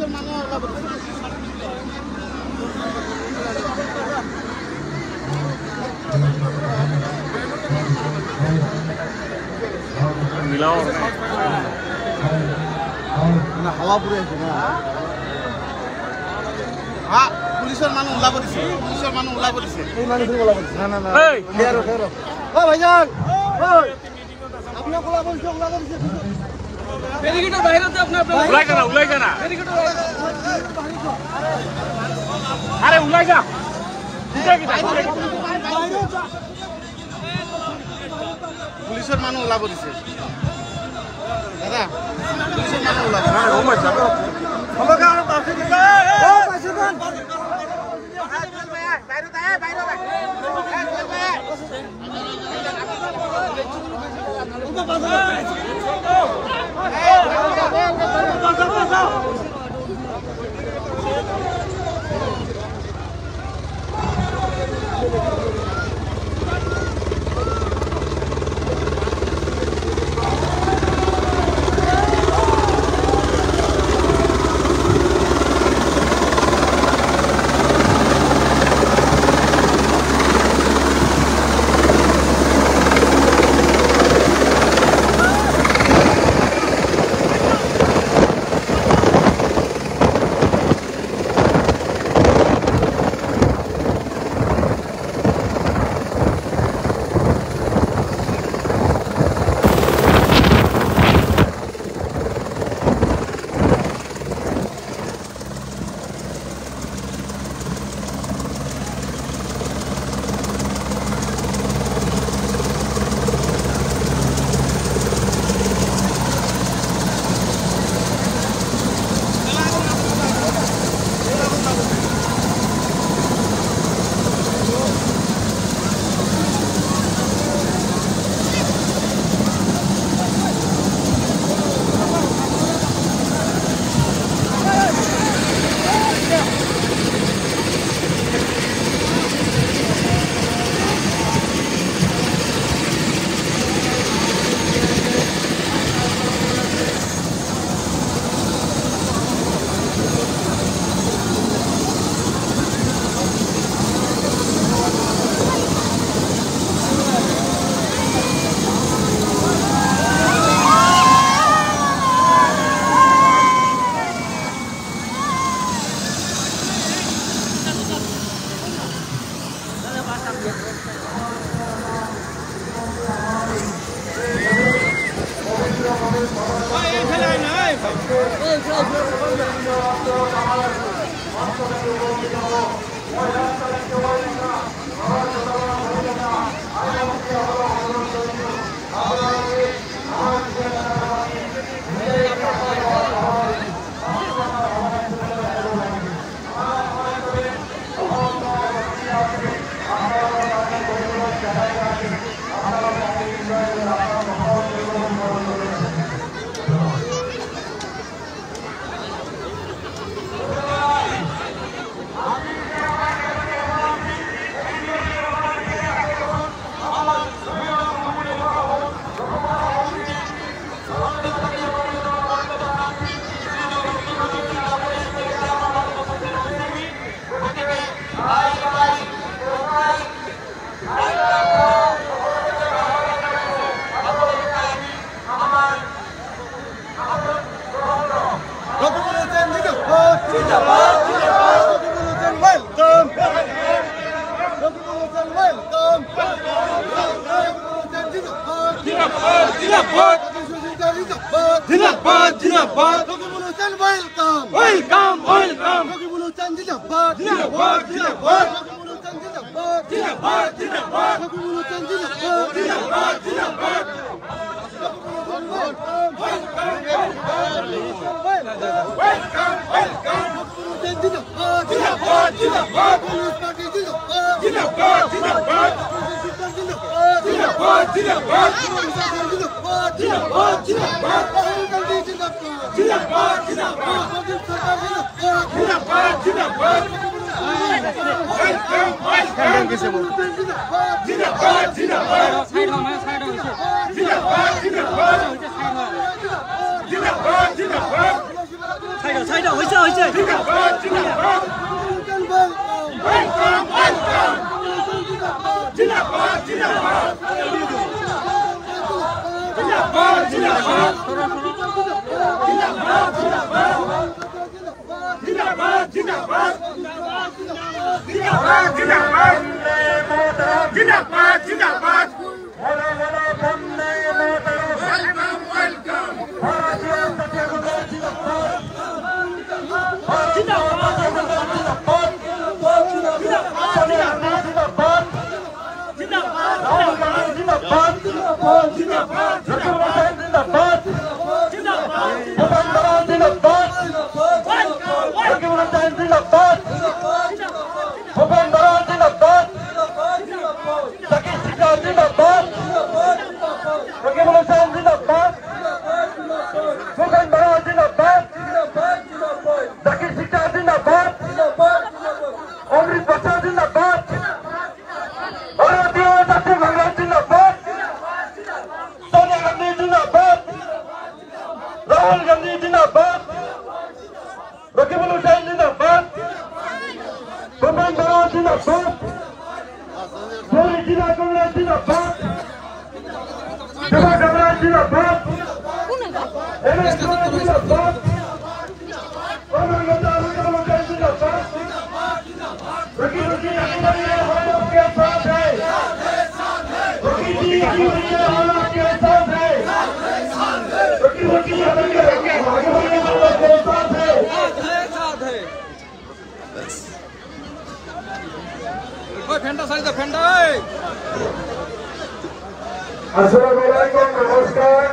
পুলিশের মানুষ মিলাও না হাওয়া পুরে আছে না হ্যাঁ পুলিশের মানুষ ওলাব দিছে পুলিশের মানুষ ওলাব দিছে এই মানুষ ওলাব দিছে না না না এই খেরো খেরো ও ভাইজান ওই আপনি ওলাব দিছে ওলাব দিছে ব্যারিকেডের বাইরেতে আপনি উলাই যা না ব্যারিকেডের বাইরে আরে উলাই যা পুলিশের মানুষ ওলাব দিছে দাদা পুলিশের মানুষ ওলাব না ও মাই যাব আমাকে আর পাশে দিছে ও পাশে দেন বাইরে দাও বাইরে Assalamualaikum, namaskar.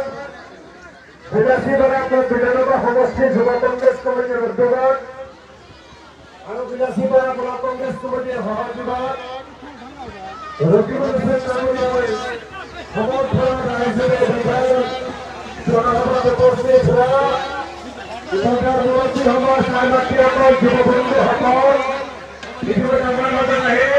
Bidasi Barakah Bidanova Homosti Juba Congress Committee Ruddugan. Anu Bidasi Barakah Congress Committee Hawajibat. Rukibul Hussain Namunoy. Hamodhara Raizere Bidayat. Sonahara Bekorsi Sura. Ibadar Ruwasi Hamar Sahibati Amal Juba Bundu Hamar. Ibadar Namunoy Nahi.